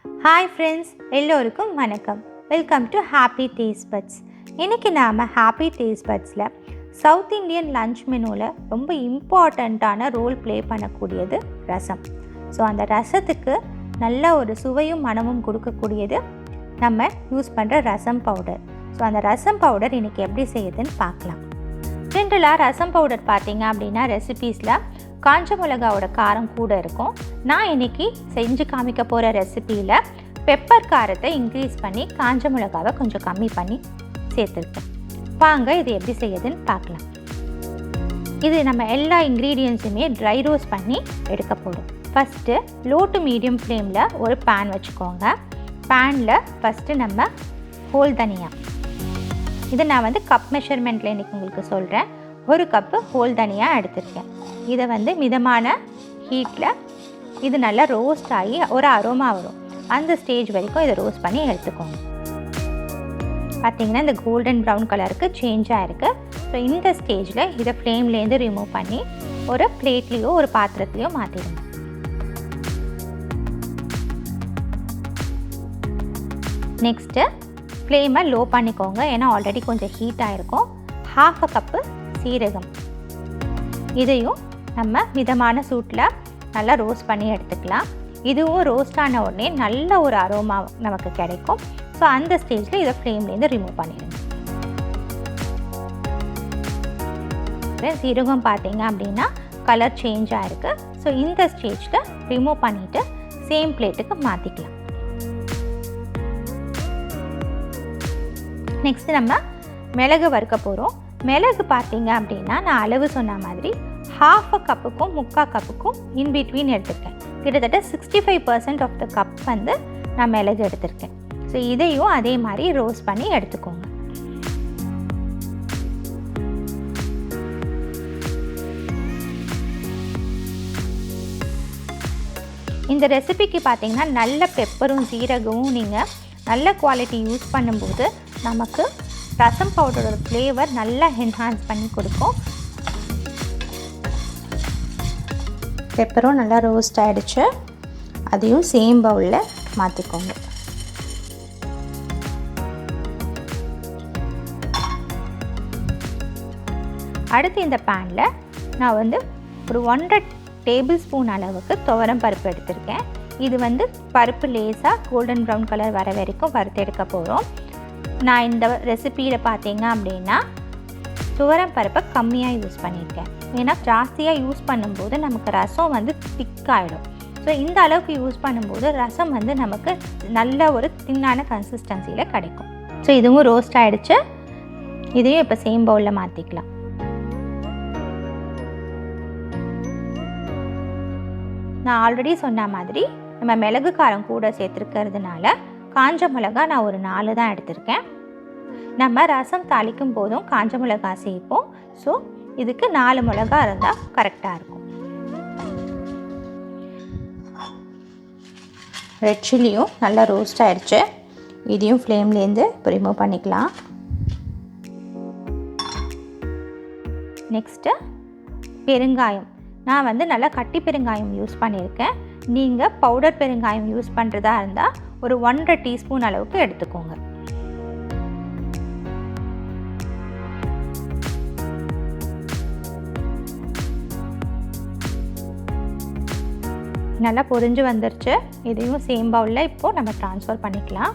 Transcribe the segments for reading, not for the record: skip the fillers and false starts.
Hi friends, எல்லோருக்கும் வணக்கம். Welcome to Happy Taste Buds. இன்றைக்கி நாம் ஹாப்பி டேஸ்ட் பட்ஸில் சவுத் இண்டியன் லன்ச் மெனுவில் ரொம்ப இம்பார்ட்டண்ட்டான ரோல் ப்ளே பண்ணக்கூடியது ரசம். ஸோ அந்த ரசத்துக்கு நல்ல ஒரு சுவையும் மனமும் கொடுக்கக்கூடியது நம்ம யூஸ் பண்ணுற ரசம் பவுடர். ஸோ அந்த ரசம் பவுடர் இன்றைக்கி எப்படி செய்யுதுன்னு பார்க்கலாம். ஜென்ரலாக ரசம் பவுடர் பார்த்திங்க அப்படின்னா ரெசிபீஸில் காஞ்ச மிளகாவோட காரம் கூட இருக்கும். நான் இன்றைக்கி செஞ்சு காமிக்க போகிற ரெசிப்பியில் பெப்பர் காரத்தை இன்க்ரீஸ் பண்ணி காஞ்ச மிளகாவை கொஞ்சம் கம்மி பண்ணி சேர்த்துருக்கேன். வாங்க இது எப்படி செய்யுதுன்னு பார்க்கலாம். இது நம்ம எல்லா இன்க்ரீடியன்ஸுமே ட்ரை ரோஸ்ட் பண்ணி எடுக்க போகிறோம். ஃபஸ்ட்டு லோ டு மீடியம் ஃப்ளேமில் ஒரு பேன் வச்சுக்கோங்க. பேனில் ஃபஸ்ட்டு நம்ம ஹோல் தனியா, இது நான் கப் மெஷர்மெண்ட்டில் இன்றைக்கி உங்களுக்கு சொல்கிறேன். ஒரு கப்பு ஹோல் தனியா எடுத்திருக்கேன். இதை மிதமான ஹீட்டில் இது நல்லா ரோஸ்ட் ஆகி ஒரு அரோமா வரும். அந்த ஸ்டேஜ் வரைக்கும் இதை ரோஸ்ட் பண்ணி எடுத்துக்கோங்க. பார்த்திங்கன்னா இந்த கோல்டன் ப்ரௌன் கலருக்கு சேஞ்ச் ஆகிருக்கு. ஸோ இந்த ஸ்டேஜில் இதை ஃப்ளேம்லேருந்து ரிமூவ் பண்ணி ஒரு பிளேட்லேயோ ஒரு பாத்திரத்துலையோ மாற்றிடுங்க. நெக்ஸ்ட்டு ஃப்ளேமை லோ பண்ணிக்கோங்க, ஏன்னா ஆல்ரெடி கொஞ்சம் ஹீட் ஆகிருக்கும். 1/2 கப்பு சீரகம், இதையும் நம்ம மிதமான சூட்டில் நல்லா ரோஸ்ட் பண்ணி எடுத்துக்கலாம். இதுவும் ரோஸ்ட் ஆன உடனே நல்ல ஒரு அரோமா நமக்கு கிடைக்கும். ஸோ அந்த ஸ்டேஜில் இதை ஃப்ளேம்லேருந்து ரிமூவ் பண்ணிடுங்க. சீரகம் பார்த்தீங்க அப்படின்னா கலர் சேஞ்ச் ஆகிருக்கு. ஸோ இந்த ஸ்டேஜில் ரிமூவ் பண்ணிவிட்டு சேம் பிளேட்டுக்கு மாற்றிக்கலாம். நெக்ஸ்ட்டு நம்ம மிளகு வறுக்க போகிறோம். மிளகு பார்த்தீங்க அப்படின்னா நான் அளவு சொன்ன மாதிரி 1/2 கப்புக்கும் 3/4 கப்புக்கும் இன்பிட்வீன் எடுத்துருக்கேன். கிட்டத்தட்ட 65% ஆஃப் த கப் நான் மிளகு எடுத்திருக்கேன். ஸோ இதையும் அதே மாதிரி ரோஸ்ட் பண்ணி எடுத்துக்கோங்க. இந்த ரெசிபிக்கு பார்த்தீங்கன்னா நல்ல பெப்பரும் சீரகமும் நீங்கள் நல்ல குவாலிட்டி யூஸ் பண்ணும்போது நமக்கு ரசம் பவுடரோட ஃப்ளேவர் நல்லா என்ஹான்ஸ் பண்ணி கொடுக்கும். பெப்பரும் நல்லா ரோஸ்ட் ஆகிடுச்சு. அதையும் சேம் பவுலில் மாற்றிக்கோங்க. அடுத்து இந்த பேனில் நான் ஒரு 1.5 டேபிள் ஸ்பூன் அளவுக்கு துவரம் பருப்பு எடுத்திருக்கேன். இது பருப்பு லேசாக கோல்டன் ப்ரௌன் கலர் வர வரைக்கும் வறுத்து எடுக்க போகிறோம். நான் இந்த ரெசிப்பியில் பார்த்தீங்க அப்படின்னா துவரம் பருப்பை கம்மியாக யூஸ் பண்ணியிருக்கேன். ஏன்னா ஜாஸ்தியாக யூஸ் பண்ணும்போது நமக்கு ரசம் திக்காகிடும். ஸோ இந்த அளவுக்கு யூஸ் பண்ணும்போது ரசம் நமக்கு நல்ல ஒரு தின்னான கன்சிஸ்டன்சியில் கிடைக்கும். ஸோ இதுவும் ரோஸ்ட் ஆகிடுச்சு. இதையும் இப்போ சேம் பவுலில் மாற்றிக்கலாம். நான் ஆல்ரெடி சொன்ன மாதிரி நம்ம மிளகு காரம் கூட சேர்த்துருக்கிறதுனால காஞ்ச மிளகா நான் ஒரு 4 தான் எடுத்திருக்கேன். நம்ம ரசம் தாளிக்கும் போதும் காஞ்ச மிளகா சேர்ப்போம். ஸோ இதுக்கு 4 மிளகா இருந்தால் கரெக்டாக இருக்கும். ரெட் சில்லியும் நல்லா ரோஸ்ட் ஆகிடுச்சு. இதையும் ஃப்ளேம்லேருந்து ரிமூவ் பண்ணிக்கலாம். நெக்ஸ்ட்டு பெருங்காயம். நான் நல்லா கட்டி பெருங்காயம் யூஸ் பண்ணியிருக்கேன். நீங்கள் பவுடர் பெருங்காயம் யூஸ் பண்ணுறதா இருந்தால் ஒரு 1.5 டீஸ்பூன் அளவுக்கு எடுத்துக்கோங்க. நல்லா பொரிஞ்சு வந்துருச்சு. இதையும் சேம் பவுலில் இப்போது நம்ம ட்ரான்ஸ்ஃபர் பண்ணிக்கலாம்.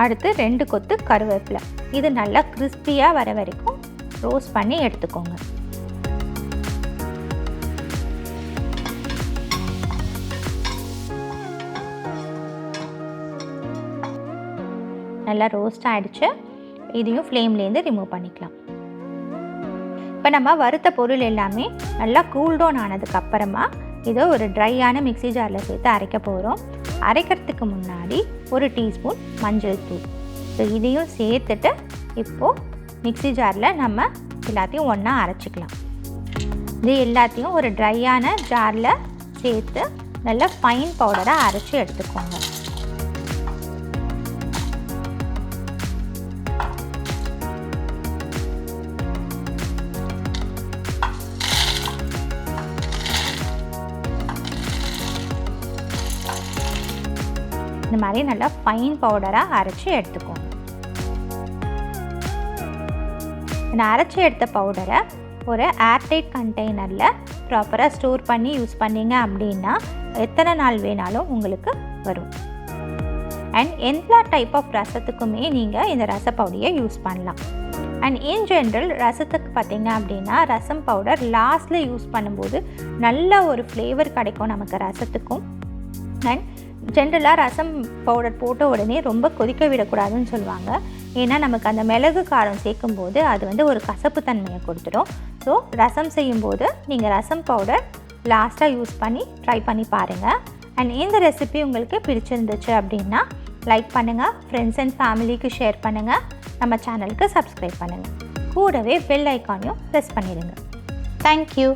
அடுத்து 2 கொத்து கருவேப்பிலை. இது நல்லா கிறிஸ்பியாக வர வரைக்கும் ரோஸ்ட் பண்ணி எடுத்துக்கோங்க. நல்லா ரோஸ்ட் ஆகிடுச்சு. இதையும் ஃப்ளேம்லேருந்து ரிமூவ் பண்ணிக்கலாம். இப்போ நம்ம வறுத்த பொருள் எல்லாமே நல்லா கூல்டவுன் ஆனதுக்கப்புறமா இதை ஒரு ட்ரையான மிக்ஸி ஜாரில் சேர்த்து அரைக்க போகிறோம். அரைக்கிறதுக்கு முன்னாடி 1 டீஸ்பூன் மஞ்சள் தூள். ஸோ இதையும் சேர்த்துட்டு இப்போது மிக்ஸி ஜாரில் நம்ம எல்லாத்தையும் ஒன்றா அரைச்சிக்கலாம். இது எல்லாத்தையும் ஒரு ட்ரையான ஜாரில் சேர்த்து நல்லா ஃபைன் பவுடராக அரைச்சி எடுத்துக்கோங்க. இந்த மாதிரி நல்லா ஃபைன் பவுடராக அரைச்சி எடுத்துக்கோங்க. நான் அரைச்சி எடுத்த பவுடரை ஒரு ஏர்டைட் கண்டெய்னரில் ப்ராப்பராக ஸ்டோர் பண்ணி யூஸ் பண்ணிங்க அப்படின்னா எத்தனை நாள் வேணாலும் உங்களுக்கு வரும். அண்ட் எல்லா டைப் ஆஃப் ரசத்துக்குமே நீங்கள் இந்த ரச பவுடரை யூஸ் பண்ணலாம். அண்ட் இன் ஜென்ரல் ரசத்துக்கு பார்த்திங்க அப்படின்னா ரசம் பவுடர் லாஸ்ட்டில் யூஸ் பண்ணும்போது நல்ல ஒரு ஃப்ளேவர் கிடைக்கும் நமக்கு ரசத்துக்கும். அண்ட் ஜென்ரலாக ரசம் பவுடர் போட்ட உடனே ரொம்ப கொதிக்க விடக்கூடாதுன்னு சொல்லுவாங்க. ஏன்னா நமக்கு அந்த மிளகு காரம் சேர்க்கும்போது அது ஒரு கசப்பு தன்மையை கொடுத்துடும். ஸோ ரசம் செய்யும்போது நீங்கள் ரசம் பவுடர் லாஸ்ட்டாக யூஸ் பண்ணி ட்ரை பண்ணி பாருங்கள். அண்ட் இந்த ரெசிபி உங்களுக்கு பிடிச்சிருந்துச்சு அப்படின்னா லைக் பண்ணுங்கள், ஃப்ரெண்ட்ஸ் அண்ட் ஃபேமிலிக்கு ஷேர் பண்ணுங்கள், நம்ம சேனலுக்கு சப்ஸ்கிரைப் பண்ணுங்கள், கூடவே பெல் ஐக்கானையும் ப்ரெஸ் பண்ணிடுங்க. தேங்க்யூ.